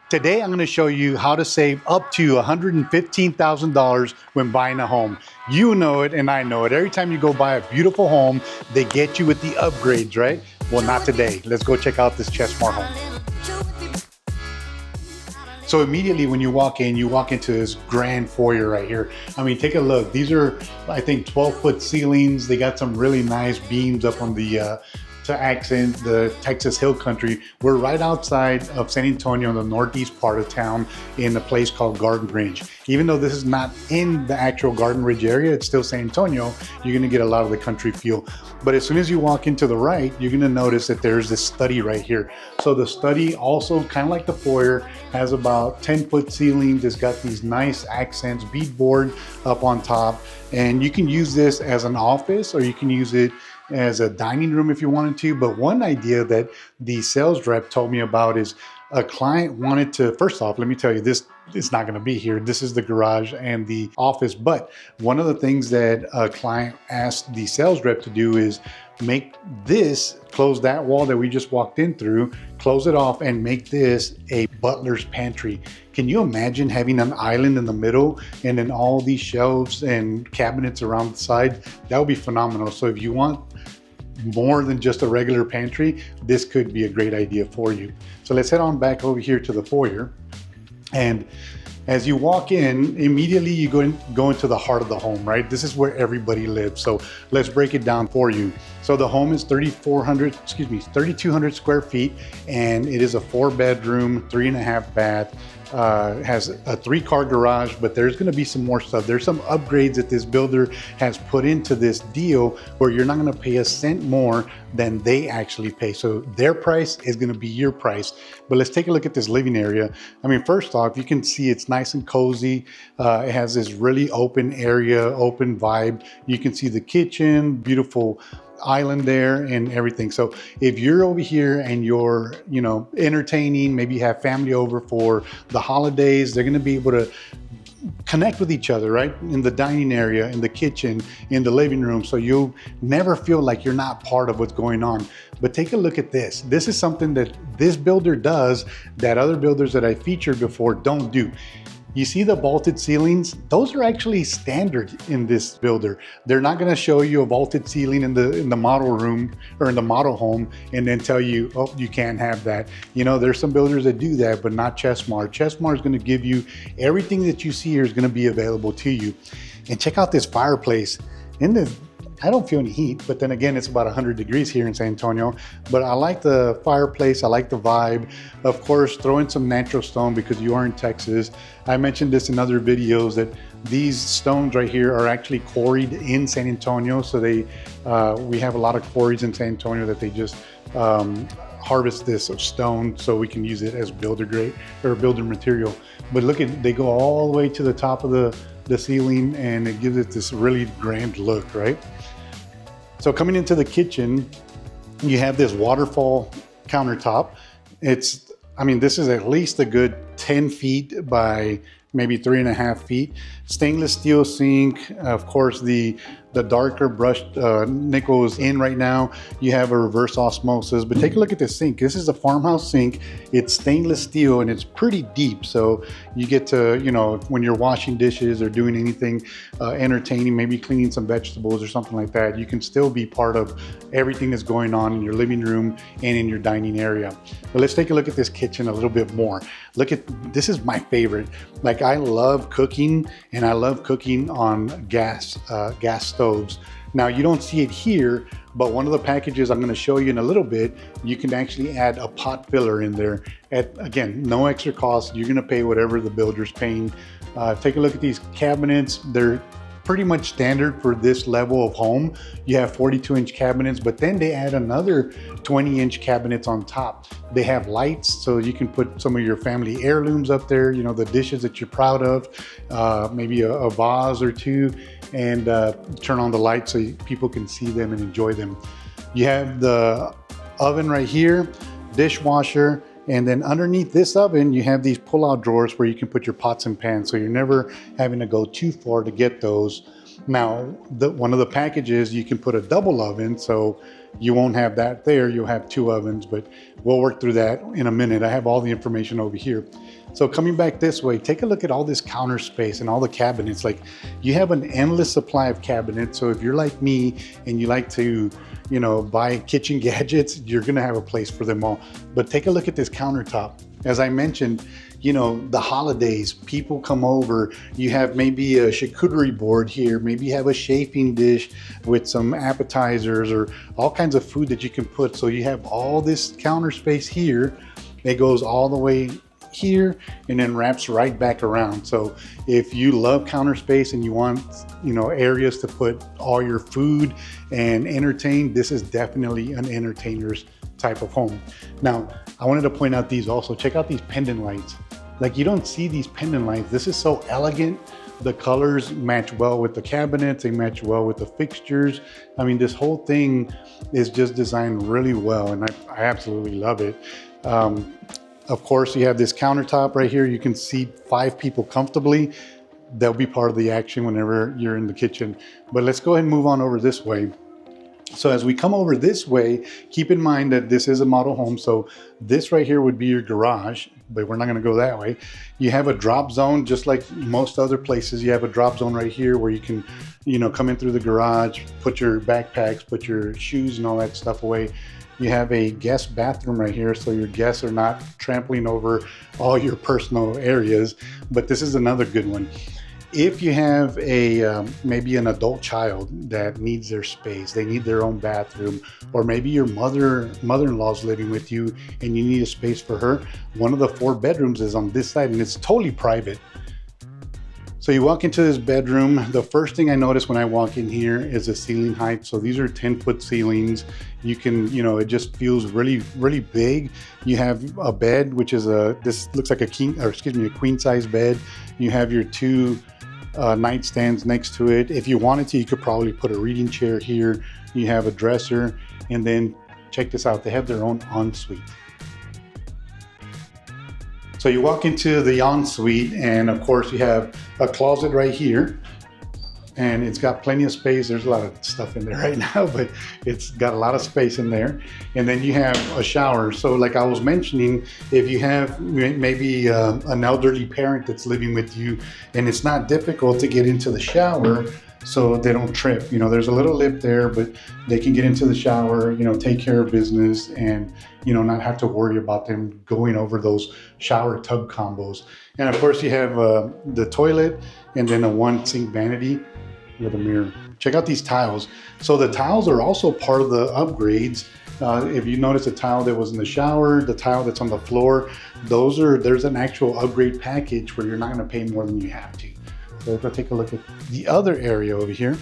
Today, I'm going to show you how to save up to $115,000 when buying a home. You know it and I know it. Every time you go buy a beautiful home, they get you with the upgrades, right? Well, not today. Let's go check out this Chesmar home. So immediately when you walk into this grand foyer right here. I mean, take a look. These are, I think, 12-foot ceilings. They got some really nice beams up on the to accent the Texas Hill Country. We're right outside of San Antonio in the northeast part of town in a place called Garden Ridge. Even though this is not in the actual Garden Ridge area, it's still San Antonio, you're gonna get a lot of the country feel. But as soon as you walk into the right, you're gonna notice that there's this study right here. So the study also, kind of like the foyer, has about 10-foot ceilings. It's got these nice accents, beadboard up on top. And you can use this as an office or you can use it as a dining room if you wanted to. But one idea that the sales rep told me about is a client wanted to, first off, let me tell you, this is not going to be here. This is the garage and the office. But one of the things that a client asked the sales rep to do is make this, close that wall that we just walked in through, close it off and make this a butler's pantry. Can you imagine having an island in the middle and then all these shelves and cabinets around the side? That would be phenomenal. So if you want more than just a regular pantry, this could be a great idea for you. So let's head on back over here to the foyer. And as you walk in, immediately you go into the heart of the home, right? This is where everybody lives. So let's break it down for you. So the home is 3,200 square feet, and it is a 4-bedroom, 3.5 bath. Has a 3-car garage, but there's going to be some more stuff. There's some upgrades that this builder has put into this deal where you're not going to pay a cent more than they actually pay. So their price is going to be your price. But let's take a look at this living area. I mean, first off, you can see it's nice and cozy. It has this really open area, open vibe. You can see the kitchen, beautiful island there and everything. So if you're over here and you're, entertaining, maybe you have family over for the holidays, they're going to be able to connect with each other, right? In the dining area, in the kitchen, in the living room. So you never feel like you're not part of what's going on. But take a look at this. This is something that this builder does that other builders that I featured before don't do. You see the vaulted ceilings? Those are actually standard in this builder. They're not going to show you a vaulted ceiling in the model room or in the model home and then tell you, oh, you can't have that. There's some builders that do that, but not Chesmar. Chesmar is going to give you everything that you see here is going to be available to you. And check out this fireplace. I don't feel any heat, but then again, it's about 100 degrees here in San Antonio. But I like the fireplace, I like the vibe. Of course, throw in some natural stone because you are in Texas. I mentioned this in other videos that these stones right here are actually quarried in San Antonio. So we have a lot of quarries in San Antonio that they just harvest this stone so we can use it as builder grade or builder material. But look they go all the way to the top of the ceiling and it gives it this really grand look, right? So coming into the kitchen, you have this waterfall countertop. This is at least a good 10 feet by maybe 3.5 feet. Stainless steel sink. Of course, the darker brushed nickel is in right now. You have a reverse osmosis, but take a look at this sink. This is a farmhouse sink. It's stainless steel and it's pretty deep. So you get to, when you're washing dishes or doing anything entertaining, maybe cleaning some vegetables or something like that, you can still be part of everything that's going on in your living room and in your dining area. But let's take a look at this kitchen a little bit more. This is my favorite. Like, I love cooking and I love cooking on gas stoves. Now, you don't see it here, but one of the packages I'm going to show you in a little bit, you can actually add a pot filler in there at, again, no extra cost. You're going to pay whatever the builder's paying. Take a look at these cabinets. They're pretty much standard for this level of home. You have 42-inch cabinets, but then they add another 20-inch cabinets on top. They have lights, so you can put some of your family heirlooms up there, the dishes that you're proud of, maybe a vase or two, and turn on the lights so people can see them and enjoy them. You have the oven right here, dishwasher, and then underneath this oven, you have these pull-out drawers where you can put your pots and pans, so you're never having to go too far to get those. Now, one of the packages, you can put a double oven, so you won't have that there. You'll have 2 ovens, but we'll work through that in a minute. I have all the information over here. So coming back this way, take a look at all this counter space and all the cabinets. Like, you have an endless supply of cabinets. So if you're like me and you like to, buy kitchen gadgets, you're gonna have a place for them all. But take a look at this countertop. As I mentioned, the holidays, people come over, you have maybe a charcuterie board here, maybe you have a chafing dish with some appetizers or all kinds of food that you can put. So you have all this counter space here. It goes all the way here and then wraps right back around. So if you love counter space and you want, areas to put all your food and entertain, this is definitely an entertainer's type of home. Now, I wanted to point out these also. Check out these pendant lights. Like, you don't see these pendant lights. This is so elegant. The colors match well with the cabinets. They match well with the fixtures. I mean, this whole thing is just designed really well, and I absolutely love it. Of course, you have this countertop right here. You can seat 5 people comfortably. They'll be part of the action whenever you're in the kitchen. But let's go ahead and move on over this way. So as we come over this way, keep in mind that this is a model home. So this right here would be your garage, but we're not gonna go that way. You have a drop zone, just like most other places. You have a drop zone right here where you can, come in through the garage, put your backpacks, put your shoes and all that stuff away. You have a guest bathroom right here, so your guests are not trampling over all your personal areas, but this is another good one. If you have maybe an adult child that needs their space, they need their own bathroom, or maybe your mother-in-law's living with you and you need a space for her, one of the 4 bedrooms is on this side and it's totally private. So you walk into this bedroom, the first thing I notice when I walk in here is the ceiling height. So these are 10-foot ceilings. You can, it just feels really, really big. You have a bed, which is this looks like a queen size bed. You have your 2 nightstands next to it. If you wanted to, you could probably put a reading chair here. You have a dresser, and then check this out, they have their own ensuite. So you walk into the ensuite, and of course you have a closet right here, and it's got plenty of space. There's a lot of stuff in there right now, but it's got a lot of space in there. And then you have a shower. So like I was mentioning, if you have maybe an elderly parent that's living with you and it's not difficult to get into the shower, so they don't trip. There's a little lip there, but they can get into the shower, take care of business and, not have to worry about them going over those shower tub combos. And of course you have the toilet and then a 1 sink vanity with a mirror. Check out these tiles. So the tiles are also part of the upgrades. If you notice the tile that was in the shower, the tile that's on the floor, there's an actual upgrade package where you're not gonna pay more than you have to. So let's go take a look at the other area over here,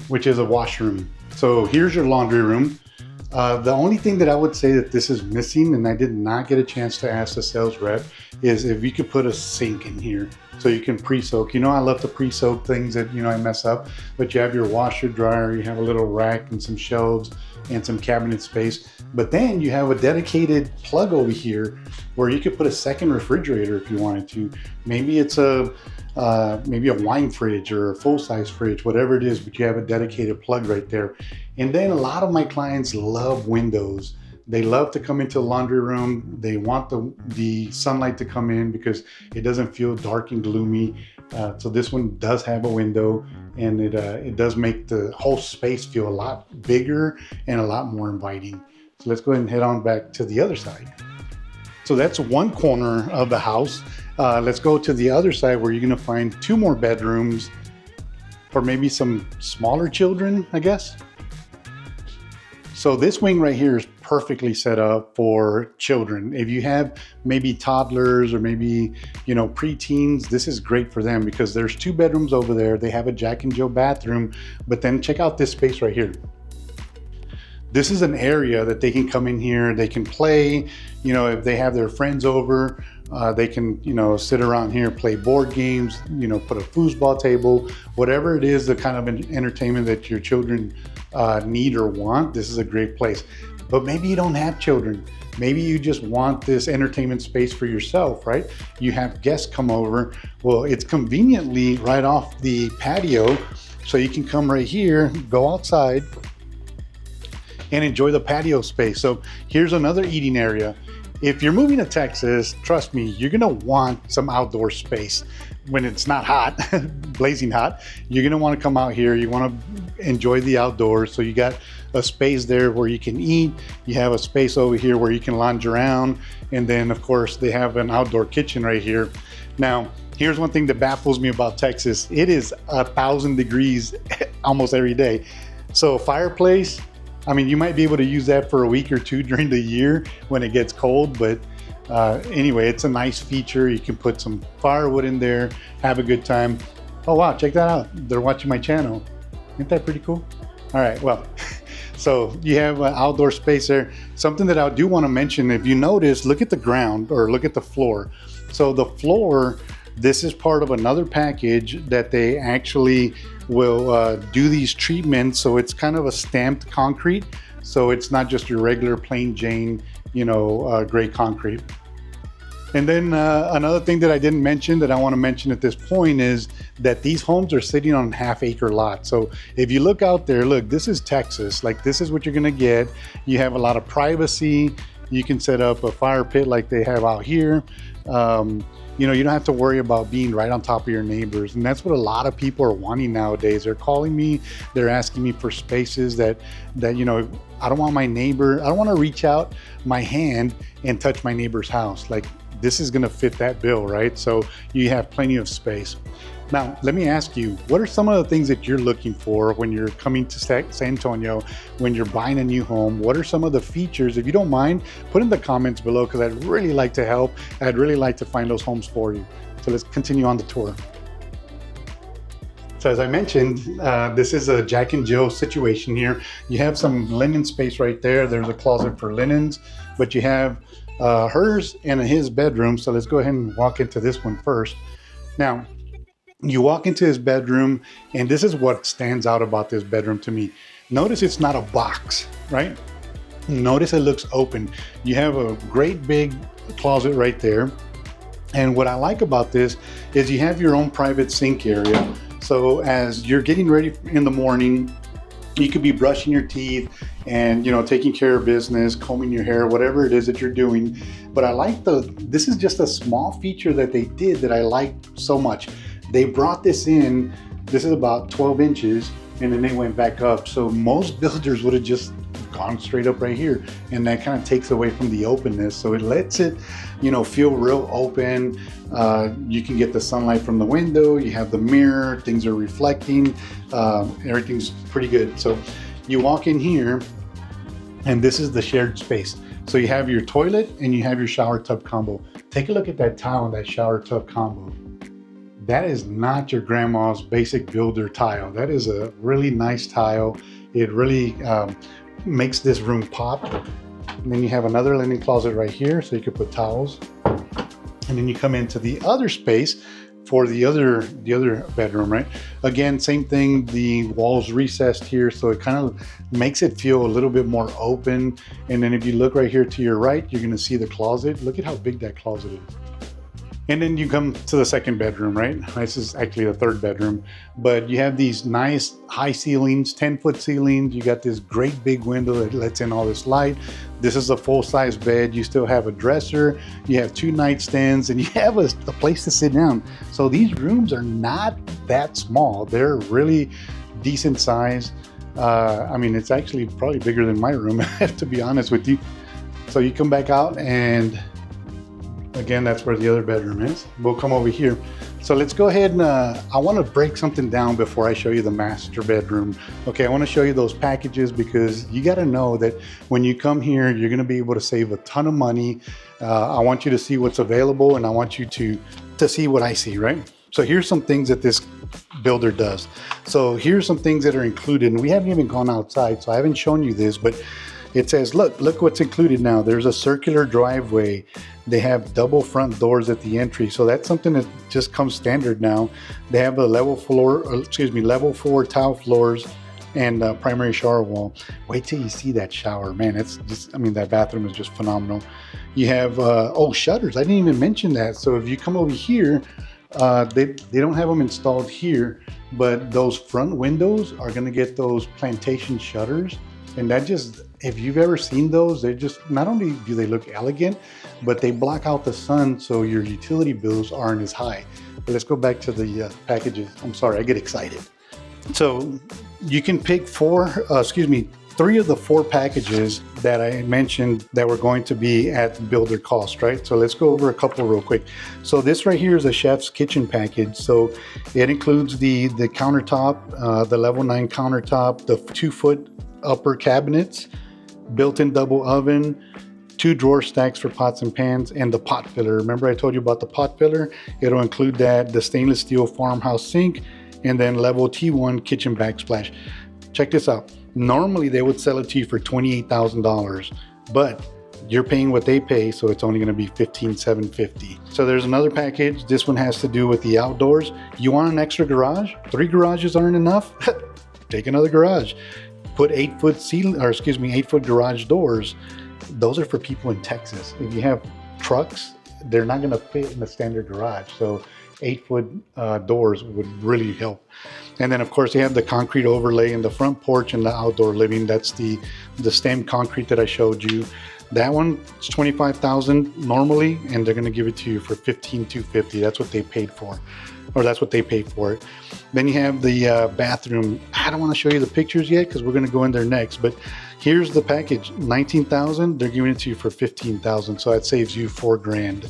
which is a washroom. So here's your laundry room. The only thing that I would say that this is missing, and I did not get a chance to ask the sales rep, is if you could put a sink in here so you can pre-soak. I love to pre-soak things that, I mess up, but you have your washer dryer, you have a little rack and some shelves and some cabinet space. But then you have a dedicated plug over here where you could put a second refrigerator if you wanted to. Maybe it's maybe a wine fridge or a full-size fridge, whatever it is, but you have a dedicated plug right there. And then a lot of my clients love windows. They love to come into the laundry room. They want the sunlight to come in because it doesn't feel dark and gloomy. So this one does have a window, and it does make the whole space feel a lot bigger and a lot more inviting. So let's go ahead and head on back to the other side. So that's one corner of the house. Let's go to the other side where you're gonna find 2 more bedrooms for maybe some smaller children, I guess. So this wing right here is perfectly set up for children. If you have maybe toddlers or maybe, preteens, this is great for them because there's 2 bedrooms over there. They have a Jack and Jill bathroom, but then check out this space right here. This is an area that they can come in here, they can play, if they have their friends over, they can, sit around here, play board games, put a foosball table, whatever it is, the kind of entertainment that your children need or want. This is a great place. But maybe you don't have children. Maybe you just want this entertainment space for yourself, right? You have guests come over. Well, it's conveniently right off the patio, so you can come right here, go outside, and enjoy the patio space. So here's another eating area. If you're moving to Texas, trust me, you're gonna want some outdoor space. When it's not hot, blazing hot, you're gonna wanna come out here. You wanna enjoy the outdoors. So you got a space there where you can eat. You have a space over here where you can lounge around. And then of course they have an outdoor kitchen right here. Now, here's one thing that baffles me about Texas. It is 1,000 degrees almost every day. So a fireplace, I mean, you might be able to use that for a week or two during the year when it gets cold, but anyway, it's a nice feature. You can put some firewood in there, have a good time. Oh wow, check that out. They're watching my channel. Isn't that pretty cool? All right, well, so you have an outdoor space there. Something that I do want to mention, if you notice, look at the ground or look at the floor. So the floor, this is part of another package that they actually will do these treatments. So it's kind of a stamped concrete. So it's not just your regular plain Jane, gray concrete. And then another thing that I didn't mention that I want to mention at this point is that these homes are sitting on half-acre lots. So if you look out there, look, this is Texas. Like, this is what you're going to get. You have a lot of privacy. You can set up a fire pit like they have out here. You don't have to worry about being right on top of your neighbors. And that's what a lot of people are wanting nowadays. They're calling me, they're asking me for spaces that I don't want my neighbor, I don't want to reach out my hand and touch my neighbor's house. Like, this is going to fit that bill, right? So you have plenty of space. Now, let me ask you, what are some of the things that you're looking for when you're coming to San Antonio, when you're buying a new home? What are some of the features? If you don't mind, put in the comments below, because I'd really like to help. I'd really like to find those homes for you. So let's continue on the tour. So as I mentioned, this is a Jack and Jill situation here. You have some linen space right there. There's a closet for linens, but you have hers and his bedroom. So let's go ahead and walk into this one first. Now, you walk into his bedroom, and this is what stands out about this bedroom to me. Notice it's not a box, right? Notice it looks open. You have a great big closet right there. And what I like about this is you have your own private sink area. So as you're getting ready in the morning, you could be brushing your teeth and taking care of business, combing your hair, whatever it is that you're doing. But I like this is just a small feature that they did that I like so much. They brought this in, this is about 12 inches, and then they went back up. So most builders would have just gone straight up right here, and that kind of takes away from the openness. So it lets it, feel real open. You can get the sunlight from the window, you have the mirror, things are reflecting, everything's pretty good. So you walk in here, and this is the shared space. So you have your toilet and you have your shower tub combo. Take a look at that tile in that shower tub combo. That is not your grandma's basic builder tile. That is a really nice tile. It really makes this room pop. And then you have another linen closet right here, so you could put towels. And then you come into the other space for the other bedroom, right? Again, same thing, the walls recessed here, so it kind of makes it feel a little bit more open. And then if you look right here to your right, you're gonna see the closet. Look at how big that closet is. And then you come to the second bedroom, right? This is actually the third bedroom, but you have these nice high ceilings, 10-foot ceilings. You got this great big window that lets in all this light. This is a full-size bed. You still have a dresser. You have 2 nightstands, and you have a place to sit down. So these rooms are not that small. They're really decent size. I mean, it's actually probably bigger than my room, to be honest with you. So you come back out, and again, that's where the other bedroom is. We'll come over here. So let's go ahead and I want to break something down before I show you the master bedroom. Okay, I want to show you those packages, because you got to know that when you come here, you're going to be able to save a ton of money. I want you to see what's available, and I want you to see what I see, right? So here's some things that this builder does. So here's some things that are included, and we haven't even gone outside, so I haven't shown you this, but it says, look what's included now. There's a circular driveway. They have double front doors at the entry. So that's something that just comes standard now. They have a level 4 tile floors. and primary shower wall. Wait till you see that shower, man. It's just, I mean, that bathroom is just phenomenal. You have oh, shutters. I didn't even mention that. So if you come over here, they don't have them installed here, but those front windows are going to get those plantation shutters. And that just, if you've ever seen those, they're just, not only do they look elegant, but they block out the sun so your utility bills aren't as high. But let's go back to the packages. I'm sorry, I get excited. So you can pick three of the four packages that I mentioned that were going to be at builder cost, right? So let's go over a couple real quick. So this right here is a chef's kitchen package. So it includes the countertop, the level 9 countertop, the 2-foot upper cabinets, built-in double oven, 2 drawer stacks for pots and pans, and the pot filler. Remember I told you about the pot filler? It'll include that, the stainless steel farmhouse sink, and then level T1 kitchen backsplash. Check this out. Normally they would sell it to you for $28,000, but you're paying what they pay, so it's only going to be $15,750. So there's another package. This one has to do with the outdoors. You want an extra garage? 3 garages aren't enough? Take another garage. Put 8-foot garage doors. Those are for people in Texas. If you have trucks, they're not going to fit in the standard garage. So 8-foot doors would really help. And then of course you have the concrete overlay in the front porch and the outdoor living. That's the stem concrete that I showed you. That one is $25,000 normally, and they're going to give it to you for $15,250. That's what they paid for, or that's what they paid for it. Then you have the bathroom. I don't want to show you the pictures yet because we're going to go in there next, but here's the package. $19,000. They're giving it to you for $15,000, so that saves you $4,000.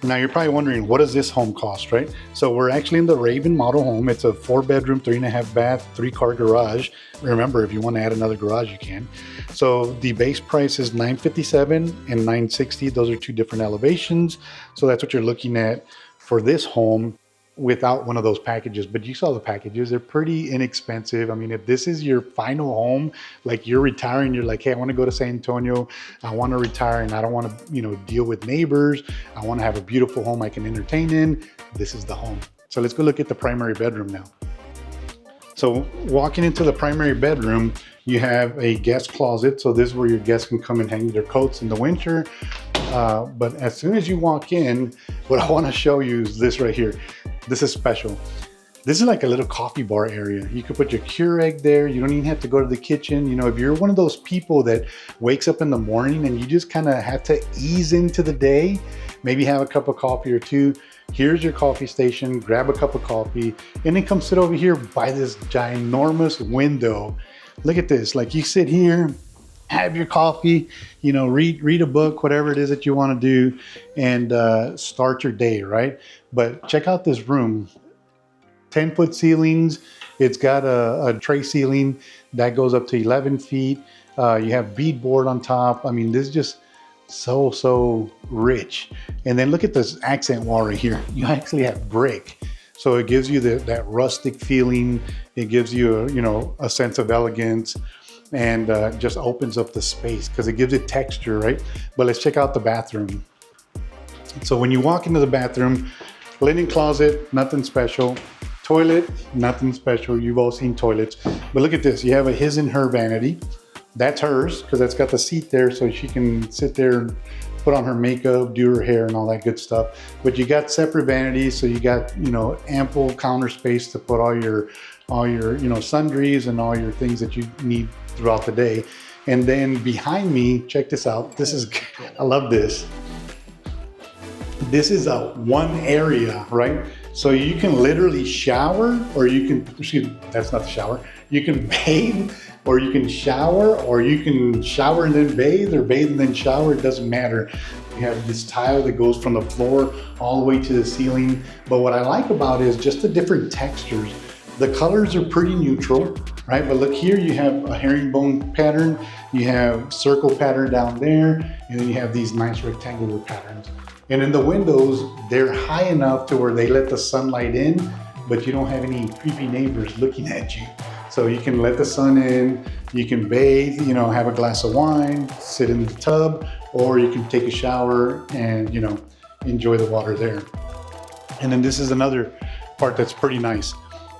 Now you're probably wondering, what does this home cost, right? So we're actually in the Raven model home. It's a 4-bedroom, 3.5 bath, 3-car garage. Remember, if you want to add another garage, you can. So the base price is $957 and $960. Those are 2 different elevations. So that's what you're looking at for this home without one of those packages. But you saw the packages, they're pretty inexpensive. I mean, if this is your final home, like you're retiring, you're like, hey, I want to go to San Antonio, I want to retire, and I don't want to, deal with neighbors. I want to have a beautiful home I can entertain in. This is the home. So let's go look at the primary bedroom now. So walking into the primary bedroom, you have a guest closet. So this is where your guests can come and hang their coats in the winter. But as soon as you walk in, what I want to show you is this right here. This is special. This is like a little coffee bar area. You could put your Keurig there. You don't even have to go to the kitchen. If you're one of those people that wakes up in the morning and you just kind of have to ease into the day, maybe have a cup of coffee or 2, here's your coffee station, grab a cup of coffee, and then come sit over here by this ginormous window. Look at this, like you sit here, have your coffee, read a book, whatever it is that you want to do, and start your day, right? But check out this room. 10-foot ceilings. It's got a tray ceiling that goes up to 11 feet. You have beadboard on top. I mean, this is just so rich. And then look at this accent wall right here. You actually have brick. So it gives you that rustic feeling. It gives you a sense of elegance, and just opens up the space because it gives it texture, right? But let's check out the bathroom. So when you walk into the bathroom, linen closet, nothing special. Toilet, nothing special. You've all seen toilets. But look at this. You have a his and her vanity. That's hers because that's got the seat there so she can sit there and put on her makeup, do her hair and all that good stuff. But you got separate vanities, so you got, ample counter space to put all your sundries and all your things that you need throughout the day. And then behind me, check this out. I love this. This is a one area, right? So you can literally shower, or you can, that's not the shower. You can bathe, or you can shower, or you can shower and then bathe, or bathe and then shower. It doesn't matter. You have this tile that goes from the floor all the way to the ceiling. But what I like about it is just the different textures. The colors are pretty neutral, right? But look here, you have a herringbone pattern, you have circle pattern down there, and then you have these nice rectangular patterns. And in the windows, they're high enough to where they let the sunlight in, but you don't have any creepy neighbors looking at you. So you can let the sun in, you can bathe, have a glass of wine, sit in the tub, or you can take a shower and, enjoy the water there. And then this is another part that's pretty nice.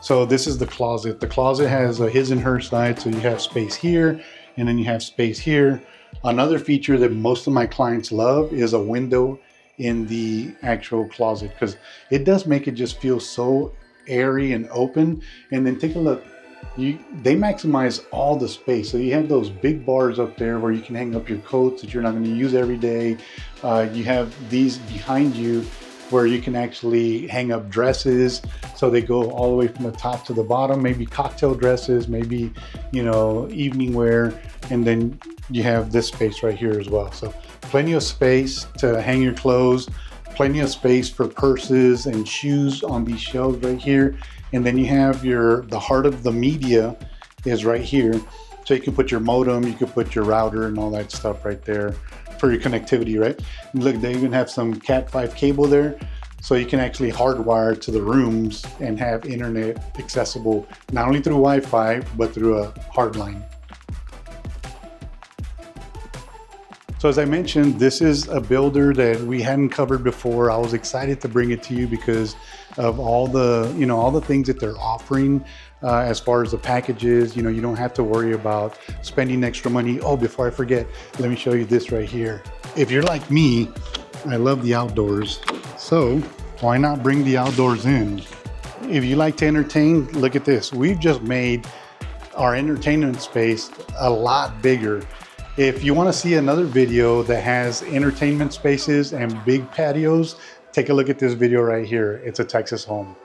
So this is the closet. The closet has a his and her side, so you have space here, and then you have space here. Another feature that most of my clients love is a window in the actual closet, because it does make it just feel so airy and open. And then take a look, they maximize all the space. So you have those big bars up there where you can hang up your coats that you're not going to use every day. You have these behind you where you can actually hang up dresses, so they go all the way from the top to the bottom, maybe cocktail dresses, maybe, you know, evening wear. And then you have this space right here as well. So plenty of space to hang your clothes, plenty of space for purses and shoes on these shelves right here. And then you have the heart of the media is right here. So you can put your modem, you can put your router and all that stuff right there for your connectivity, right? And look, they even have some Cat 5 cable there. So you can actually hardwire to the rooms and have internet accessible, not only through Wi-Fi, but through a hard line. So as I mentioned, this is a builder that we hadn't covered before. I was excited to bring it to you because of all the, you know, all the things that they're offering as far as the packages. You know, you don't have to worry about spending extra money. Oh, before I forget, let me show you this right here. If you're like me, I love the outdoors. So why not bring the outdoors in? If you like to entertain, look at this. We've just made our entertainment space a lot bigger. If you want to see another video that has entertainment spaces and big patios, take a look at this video right here. It's a Texas home.